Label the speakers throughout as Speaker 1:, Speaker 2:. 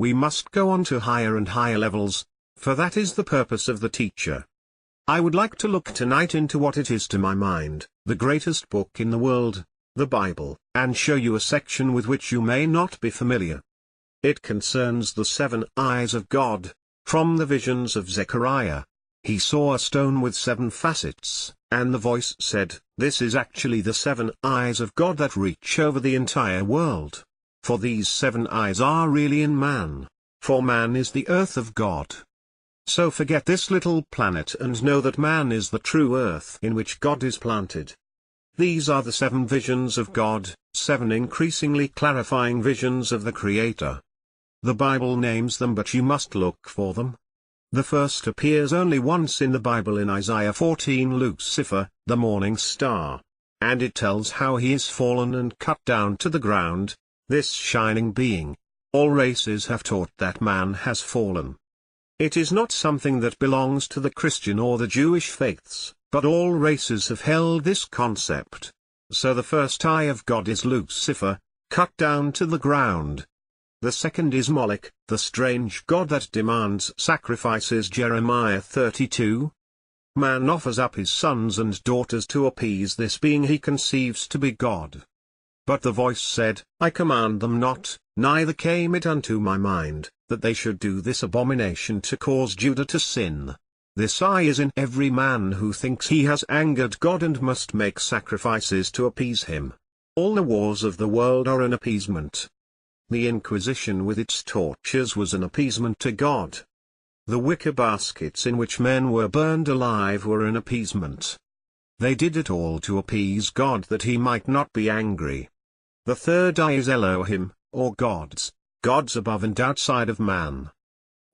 Speaker 1: we must go on to higher and higher levels, for that is the purpose of the teacher. I would like to look tonight into what it is to my mind, the greatest book in the world, the Bible, and show you a section with which you may not be familiar. It concerns the 7 eyes of God. From the visions of Zechariah, he saw a stone with 7 facets, and the voice said, "This is actually the 7 eyes of God that reach over the entire world. For these 7 eyes are really in man, for man is the earth of God." So forget this little planet and know that man is the true earth in which God is planted. These are the 7 visions of God, 7 increasingly clarifying visions of the Creator. The Bible names them, but you must look for them. The first appears only once in the Bible in Isaiah 14, Lucifer, the morning star. And it tells how he is fallen and cut down to the ground, this shining being. All races have taught that man has fallen. It is not something that belongs to the Christian or the Jewish faiths, but all races have held this concept. So the first eye of God is Lucifer, cut down to the ground. The second is Moloch, the strange god that demands sacrifices, Jeremiah 32. Man offers up his sons and daughters to appease this being he conceives to be God. But the voice said, "I command them not, neither came it unto my mind, that they should do this abomination to cause Judah to sin." This eye is in every man who thinks he has angered God and must make sacrifices to appease him. All the wars of the world are an appeasement. The Inquisition with its tortures was an appeasement to God. The wicker baskets in which men were burned alive were an appeasement. They did it all to appease God that he might not be angry. The third eye is Elohim, or gods above and outside of man.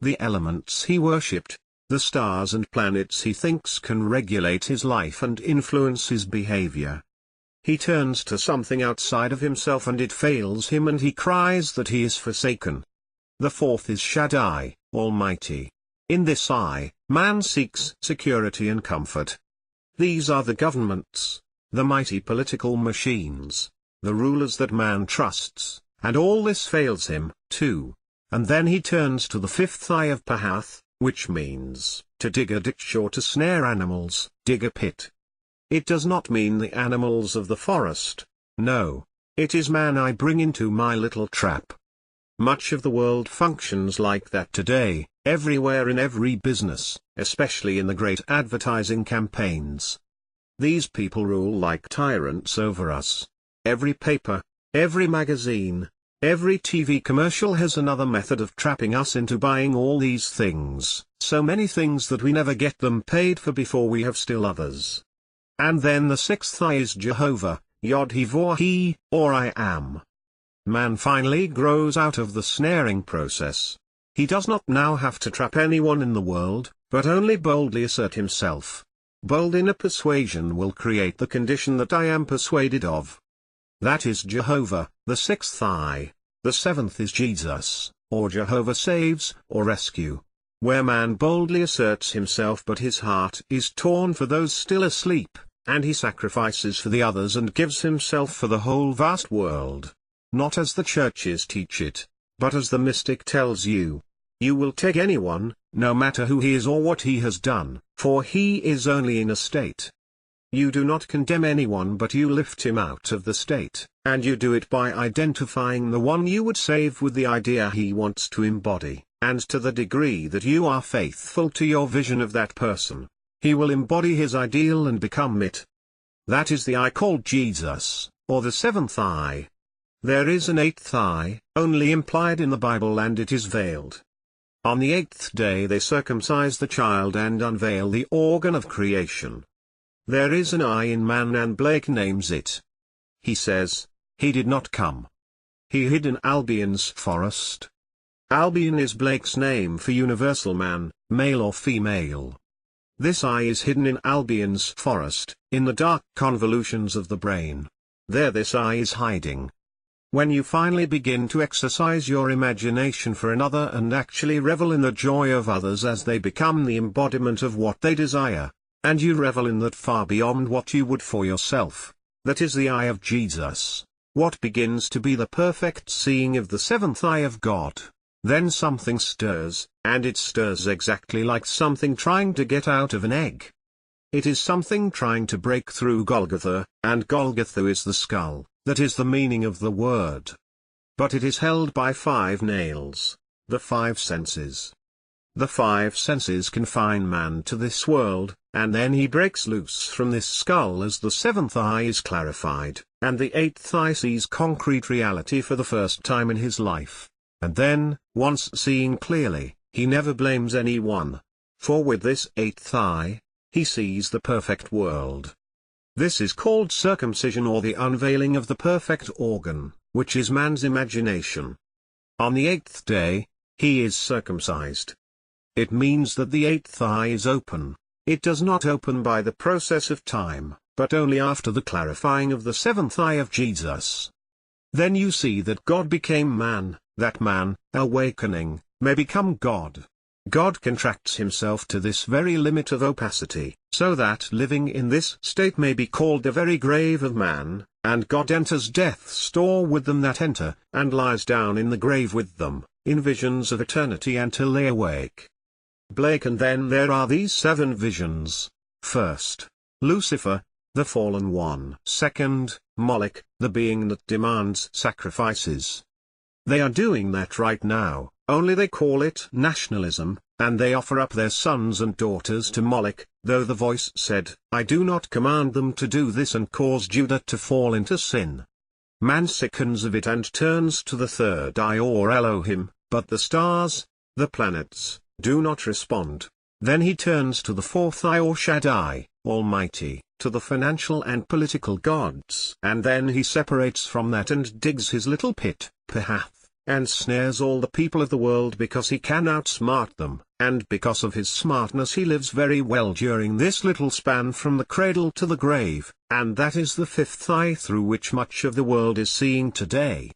Speaker 1: The elements he worshipped, the stars and planets he thinks can regulate his life and influence his behavior. He turns to something outside of himself and it fails him and he cries that he is forsaken. The fourth is Shaddai, Almighty. In this eye, man seeks security and comfort. These are the governments, the mighty political machines, the rulers that man trusts, and all this fails him, too. And then he turns to the fifth eye of Pahath, which means, to dig a ditch or to snare animals, dig a pit. It does not mean the animals of the forest, no, it is man I bring into my little trap. Much of the world functions like that today, everywhere in every business, especially in the great advertising campaigns. These people rule like tyrants over us. Every paper, every magazine, every TV commercial has another method of trapping us into buying all these things, so many things that we never get them paid for before we have still others. And then the sixth eye is Jehovah, Yod-He-Vah-He, or I am. Man finally grows out of the snaring process. He does not now have to trap anyone in the world, but only boldly assert himself. Bold inner persuasion will create the condition that I am persuaded of. That is Jehovah, the sixth eye. The seventh is Jesus, or Jehovah saves, or rescue. Where man boldly asserts himself but his heart is torn for those still asleep, and he sacrifices for the others and gives himself for the whole vast world. Not as the churches teach it, but as the mystic tells you. You will take anyone, no matter who he is or what he has done, for he is only in a state. You do not condemn anyone but you lift him out of the state, and you do it by identifying the one you would save with the idea he wants to embody, and to the degree that you are faithful to your vision of that person, he will embody his ideal and become it. That is the eye called Jesus, or the seventh eye. There is an eighth eye, only implied in the Bible, and it is veiled. On the 8th day they circumcise the child and unveil the organ of creation. There is an eye in man, and Blake names it. He says, he did not come. He hid in Albion's forest. Albion is Blake's name for universal man, male or female. This eye is hidden in Albion's forest, in the dark convolutions of the brain. There this eye is hiding. When you finally begin to exercise your imagination for another and actually revel in the joy of others as they become the embodiment of what they desire, and you revel in that far beyond what you would for yourself, that is the eye of Jesus, what begins to be the perfect seeing of the seventh eye of God. Then something stirs, and it stirs exactly like something trying to get out of an egg. It is something trying to break through Golgotha, and Golgotha is the skull, that is the meaning of the word. But it is held by 5 nails, the 5 senses. The 5 senses confine man to this world, and then he breaks loose from this skull as the 7th eye is clarified, and the 8th eye sees concrete reality for the first time in his life. And then, once seeing clearly, he never blames anyone. For with this 8th eye, he sees the perfect world. This is called circumcision, or the unveiling of the perfect organ, which is man's imagination. On the 8th day, he is circumcised. It means that the 8th eye is open. It does not open by the process of time, but only after the clarifying of the 7th eye of Jesus. Then you see that God became man, that man, awakening, may become God. God contracts himself to this very limit of opacity, so that living in this state may be called the very grave of man, and God enters death's door with them that enter, and lies down in the grave with them, in visions of eternity until they awake. Blake. And then there are these 7 visions. First, Lucifer, the fallen one. Second, Moloch, the being that demands sacrifices. They are doing that right now, only they call it nationalism, and they offer up their sons and daughters to Moloch, though the voice said, I do not command them to do this, and cause Judah to fall into sin. Man sickens of it and turns to the 3rd eye, or Elohim, but the stars, the planets, do not respond. Then he turns to the 4th eye, or Shaddai, Almighty, to the financial and political gods. And then he separates from that and digs his little pit, Pahath, and snares all the people of the world because he can outsmart them, and because of his smartness he lives very well during this little span from the cradle to the grave, and that is the 5th eye through which much of the world is seeing today.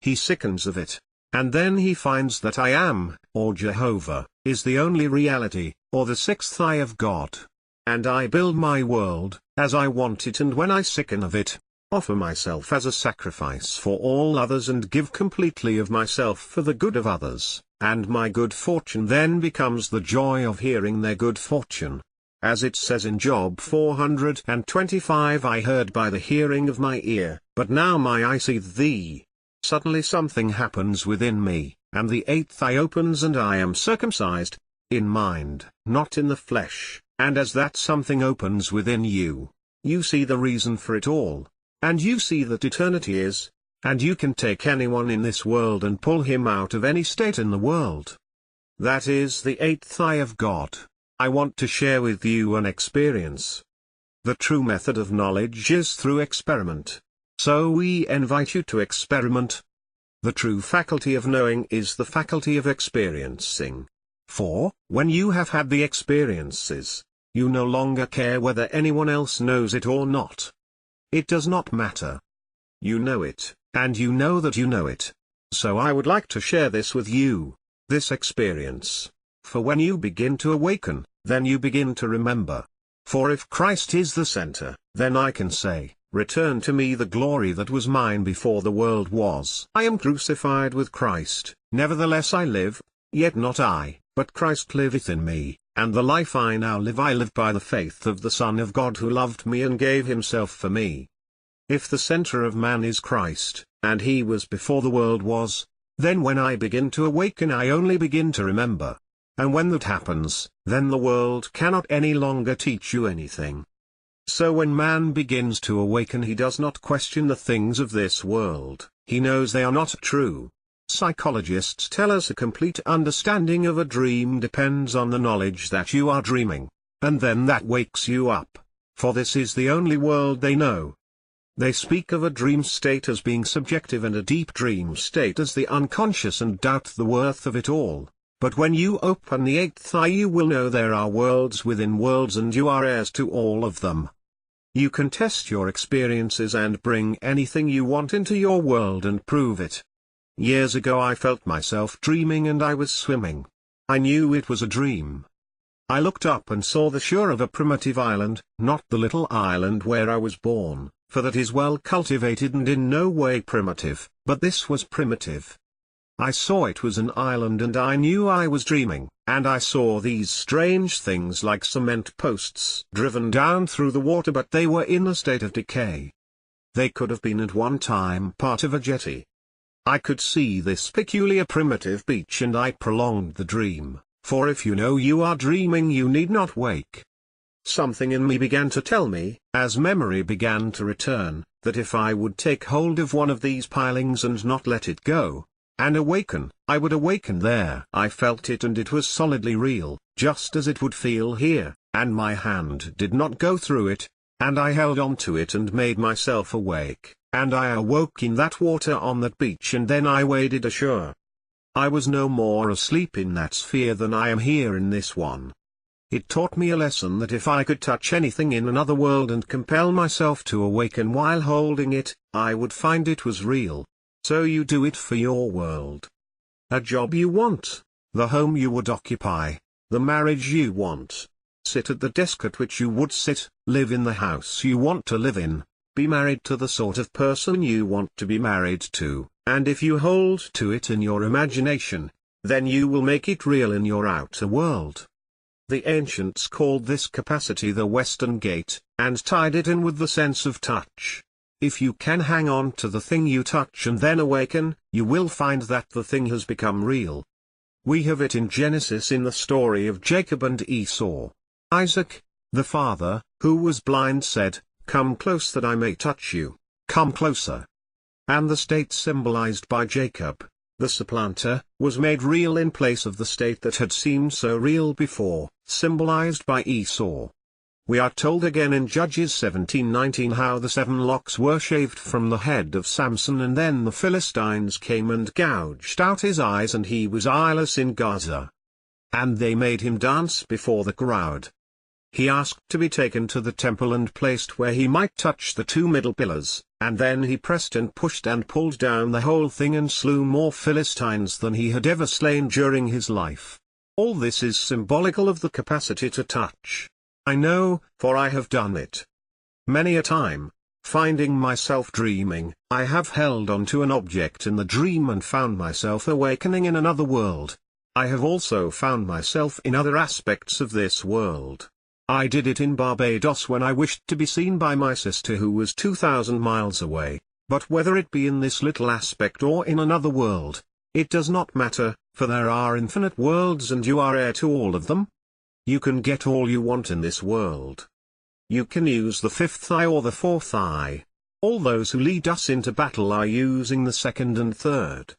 Speaker 1: He sickens of it. And then he finds that I am, or Jehovah, is the only reality, or the 6th eye of God. And I build my world, as I want it, and when I sicken of it, offer myself as a sacrifice for all others and give completely of myself for the good of others, and my good fortune then becomes the joy of hearing their good fortune. As it says in Job 425, I heard by the hearing of my ear, but now my eye seeth thee. Suddenly something happens within me, and the 8th eye opens, and I am circumcised, in mind, not in the flesh, and as that something opens within you, you see the reason for it all, and you see that eternity is, and you can take anyone in this world and pull him out of any state in the world. That is the 8th eye of God. I want to share with you an experience. The true method of knowledge is through experiment. So we invite you to experiment. The true faculty of knowing is the faculty of experiencing. For, when you have had the experiences, you no longer care whether anyone else knows it or not. It does not matter. You know it, and you know that you know it. So I would like to share this with you, this experience. For when you begin to awaken, then you begin to remember. For if Christ is the center, then I can say, return to me the glory that was mine before the world was. I am crucified with Christ, nevertheless I live, yet not I, but Christ liveth in me, and the life I now live I live by the faith of the Son of God who loved me and gave himself for me. If the center of man is Christ, and he was before the world was, then when I begin to awaken I only begin to remember. And when that happens, then the world cannot any longer teach you anything. So when man begins to awaken he does not question the things of this world, he knows they are not true. Psychologists tell us a complete understanding of a dream depends on the knowledge that you are dreaming, and then that wakes you up, for this is the only world they know. They speak of a dream state as being subjective and a deep dream state as the unconscious and doubt the worth of it all. But when you open the 8th eye you will know there are worlds within worlds and you are heirs to all of them. You can test your experiences and bring anything you want into your world and prove it. Years ago I felt myself dreaming and I was swimming. I knew it was a dream. I looked up and saw the shore of a primitive island, not the little island where I was born, for that is well cultivated and in no way primitive, but this was primitive. I saw it was an island and I knew I was dreaming, and I saw these strange things like cement posts driven down through the water, but they were in a state of decay. They could have been at one time part of a jetty. I could see this peculiar primitive beach and I prolonged the dream, for if you know you are dreaming you need not wake. Something in me began to tell me, as memory began to return, that if I would take hold of one of these pilings and not let it go, and awaken, I would awaken there. I felt it and it was solidly real, just as it would feel here, and my hand did not go through it, and I held on to it and made myself awake, and I awoke in that water on that beach and then I waded ashore. I was no more asleep in that sphere than I am here in this one. It taught me a lesson that if I could touch anything in another world and compel myself to awaken while holding it, I would find it was real. So you do it for your world. A job you want, the home you would occupy, the marriage you want. Sit at the desk at which you would sit, live in the house you want to live in, be married to the sort of person you want to be married to, and if you hold to it in your imagination, then you will make it real in your outer world. The ancients called this capacity the Western Gate, and tied it in with the sense of touch. If you can hang on to the thing you touch and then awaken, you will find that the thing has become real. We have it in Genesis in the story of Jacob and Esau. Isaac, the father, who was blind, said, "Come close that I may touch you, come closer." And the state symbolized by Jacob, the supplanter, was made real in place of the state that had seemed so real before, symbolized by Esau. We are told again in Judges 17:19 how the 7 locks were shaved from the head of Samson, and then the Philistines came and gouged out his eyes and he was eyeless in Gaza. And they made him dance before the crowd. He asked to be taken to the temple and placed where he might touch the 2 middle pillars, and then he pressed and pushed and pulled down the whole thing and slew more Philistines than he had ever slain during his life. All this is symbolical of the capacity to touch. I know, for I have done it. Many a time, finding myself dreaming, I have held on to an object in the dream and found myself awakening in another world. I have also found myself in other aspects of this world. I did it in Barbados when I wished to be seen by my sister who was 2,000 miles away, but whether it be in this little aspect or in another world, it does not matter, for there are infinite worlds and you are heir to all of them. You can get all you want in this world. You can use the 5th eye or the 4th eye. All those who lead us into battle are using the 2nd and 3rd.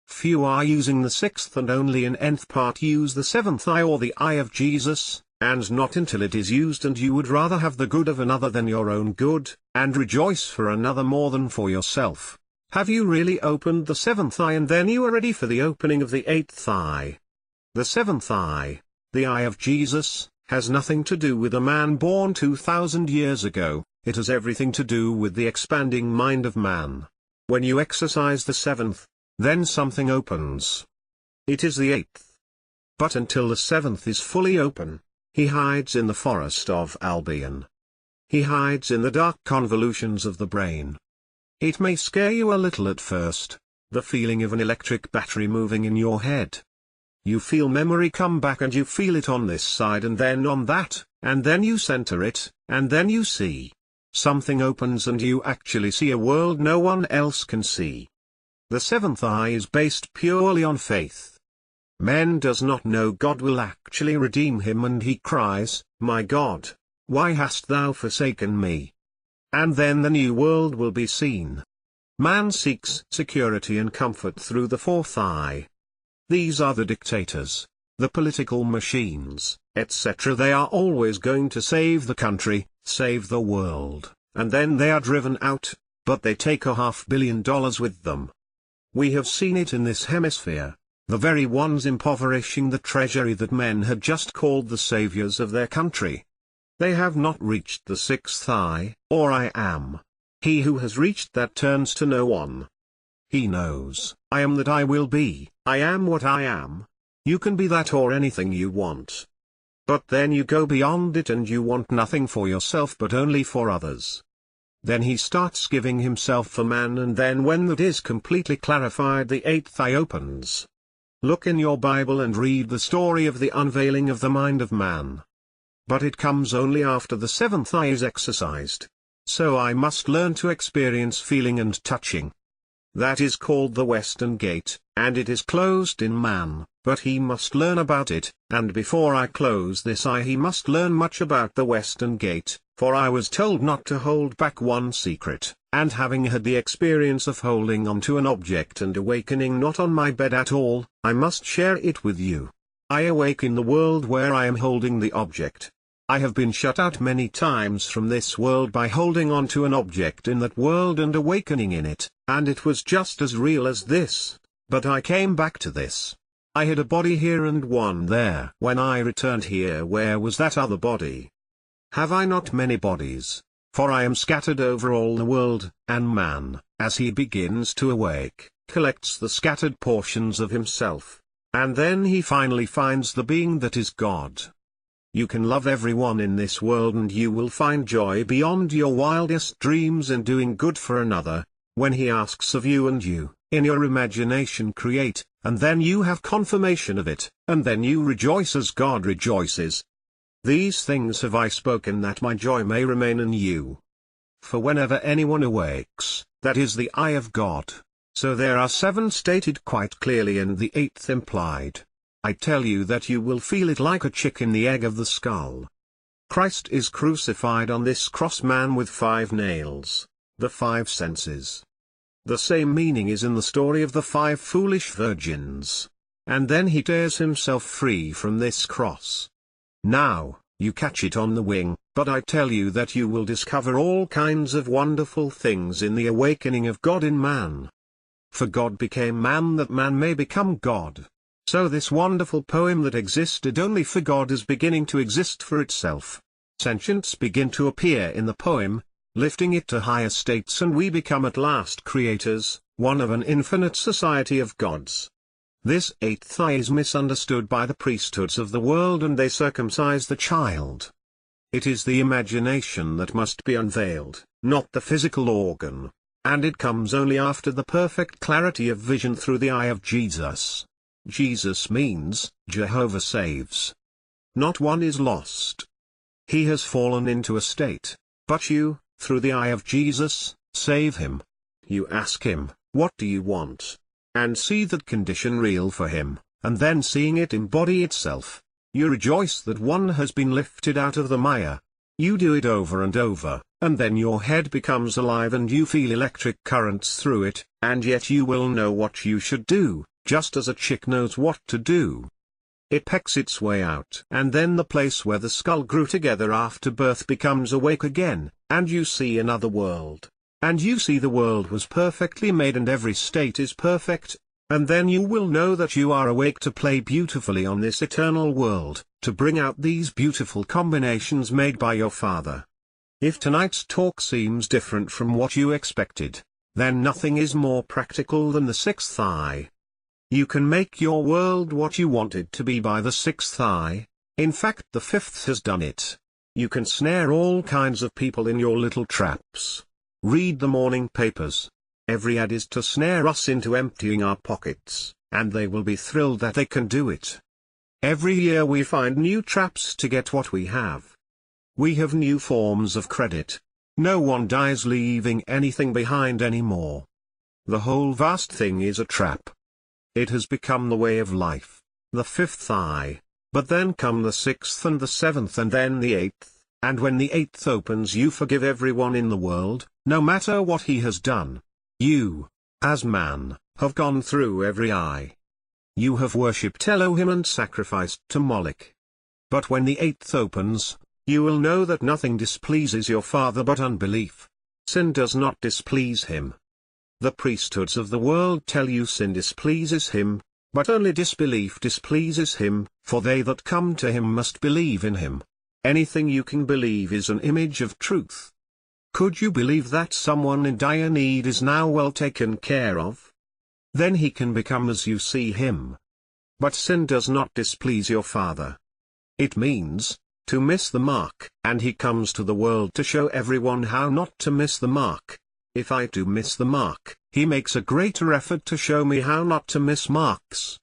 Speaker 1: Few are using the 6th, and only an nth part use the 7th eye or the eye of Jesus, and not until it is used, and you would rather have the good of another than your own good, and rejoice for another more than for yourself. Have you really opened the 7th eye, and then you are ready for the opening of the 8th eye? The 7th eye, the eye of Jesus, has nothing to do with a man born 2,000 years ago, it has everything to do with the expanding mind of man. When you exercise the 7th, then something opens. It is the 8th. But until the 7th is fully open, he hides in the forest of Albion. He hides in the dark convolutions of the brain. It may scare you a little at first, the feeling of an electric battery moving in your head. You feel memory come back and you feel it on this side and then on that, and then you center it, and then you see. Something opens and you actually see a world no one else can see. The 7th eye is based purely on faith. Man does not know God will actually redeem him, and he cries, "My God, why hast thou forsaken me?" And then the new world will be seen. Man seeks security and comfort through the 4th eye. These are the dictators, the political machines, etc. They are always going to save the country, save the world, and then they are driven out, but they take $500 million with them. We have seen it in this hemisphere, the very ones impoverishing the treasury that men had just called the saviors of their country. They have not reached the 6th eye, or I am. He who has reached that turns to no one. He knows, I am that I will be, I am what I am. You can be that or anything you want. But then you go beyond it and you want nothing for yourself but only for others. Then he starts giving himself for man, and then when that is completely clarified, the eighth eye opens. Look in your Bible and read the story of the unveiling of the mind of man. But it comes only after the seventh eye is exercised. So I must learn to experience feeling and touching. That is called the Western Gate, and it is closed in man, but he must learn about it, and before I close this eye he must learn much about the Western Gate, for I was told not to hold back one secret, and having had the experience of holding on to an object and awakening not on my bed at all, I must share it with you. I awake in the world where I am holding the object. I have been shut out many times from this world by holding on to an object in that world and awakening in it, and it was just as real as this, but I came back to this. I had a body here and one there. When I returned here, where was that other body? Have I not many bodies? For I am scattered over all the world, and man, as he begins to awake, collects the scattered portions of himself, and then he finally finds the being that is God. You can love everyone in this world and you will find joy beyond your wildest dreams in doing good for another, when he asks of you and you, in your imagination create, and then you have confirmation of it, and then you rejoice as God rejoices. These things have I spoken that my joy may remain in you. For whenever anyone awakes, that is the eye of God. So there are 7 stated quite clearly and the 8th implied. I tell you that you will feel it like a chick in the egg of the skull. Christ is crucified on this cross, man with 5 nails, the 5 senses. The same meaning is in the story of the 5 foolish virgins. And then he tears himself free from this cross. Now, you catch it on the wing, but I tell you that you will discover all kinds of wonderful things in the awakening of God in man. For God became man that man may become God. So this wonderful poem that existed only for God is beginning to exist for itself. Sentients begin to appear in the poem, lifting it to higher states, and we become at last creators, one of an infinite society of gods. This 8th eye is misunderstood by the priesthoods of the world, and they circumcise the child. It is the imagination that must be unveiled, not the physical organ, and it comes only after the perfect clarity of vision through the eye of Jesus. Jesus means, Jehovah saves. Not one is lost. He has fallen into a state, but you, through the eye of Jesus, save him. You ask him, what do you want? And see that condition real for him, and then seeing it embody itself, you rejoice that one has been lifted out of the mire. You do it over and over, and then your head becomes alive and you feel electric currents through it, and yet you will know what you should do, just as a chick knows what to do. It pecks its way out, and then the place where the skull grew together after birth becomes awake again, and you see another world. And you see the world was perfectly made and every state is perfect, and then you will know that you are awake to play beautifully on this eternal world, to bring out these beautiful combinations made by your Father. If tonight's talk seems different from what you expected, then nothing is more practical than the 6th eye. You can make your world what you want it to be by the 6th eye. In fact, the 5th has done it. You can snare all kinds of people in your little traps. Read the morning papers. Every ad is to snare us into emptying our pockets, and they will be thrilled that they can do it. Every year we find new traps to get what we have. We have new forms of credit. No one dies leaving anything behind anymore. The whole vast thing is a trap. It has become the way of life, the 5th eye, but then come the 6th and the 7th and then the 8th, and when the 8th opens you forgive everyone in the world, no matter what he has done. You, as man, have gone through every eye. You have worshipped Elohim and sacrificed to Moloch. But when the 8th opens, you will know that nothing displeases your Father but unbelief. Sin does not displease him. The priesthoods of the world tell you sin displeases him, but only disbelief displeases him, for they that come to him must believe in him. Anything you can believe is an image of truth. Could you believe that someone in dire need is now well taken care of? Then he can become as you see him. But sin does not displease your Father. It means, to miss the mark. And he comes to the world to show everyone how not to miss the mark. If I do miss the mark, he makes a greater effort to show me how not to miss marks.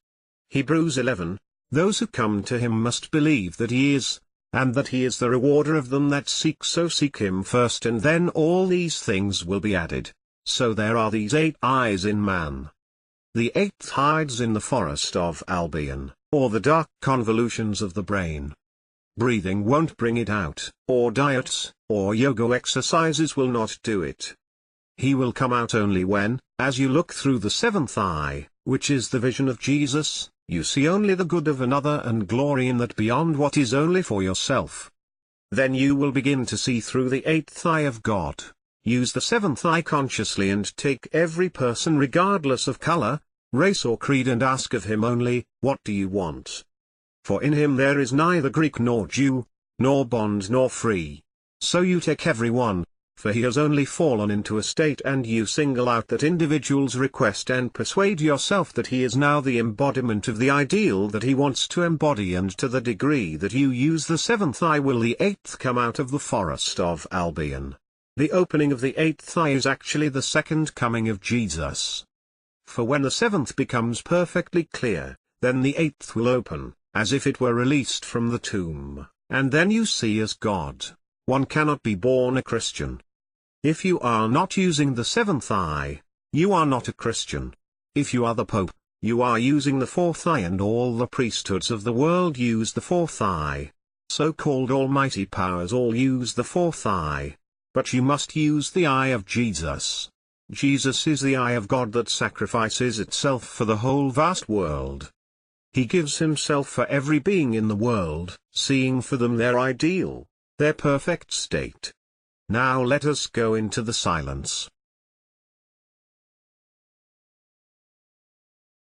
Speaker 1: Hebrews 11, those who come to him must believe that he is, and that he is the rewarder of them that seek. So seek him first, and then all these things will be added. So there are these 8 eyes in man. The 8th hides in the forest of Albion, or the dark convolutions of the brain. Breathing won't bring it out, or diets, or yoga exercises will not do it. He will come out only when, as you look through the 7th eye, which is the vision of Jesus, you see only the good of another and glory in that beyond what is only for yourself. Then you will begin to see through the 8th eye of God. Use the 7th eye consciously and take every person regardless of color, race or creed, and ask of him only, what do you want? For in him there is neither Greek nor Jew, nor bond nor free. So you take every one, for he has only fallen into a state, and you single out that individual's request and persuade yourself that he is now the embodiment of the ideal that he wants to embody, and to the degree that you use the 7th eye will the 8th come out of the forest of Albion. The opening of the 8th eye is actually the second coming of Jesus. For when the 7th becomes perfectly clear, then the 8th will open, as if it were released from the tomb, and then you see as God. One cannot be born a Christian. If you are not using the 7th eye, you are not a Christian. If you are the Pope, you are using the 4th eye, and all the priesthoods of the world use the 4th eye. So-called almighty powers all use the 4th eye. But you must use the eye of Jesus. Jesus is the eye of God that sacrifices itself for the whole vast world. He gives himself for every being in the world, seeing for them their ideal, their perfect state. Now let us go into the silence.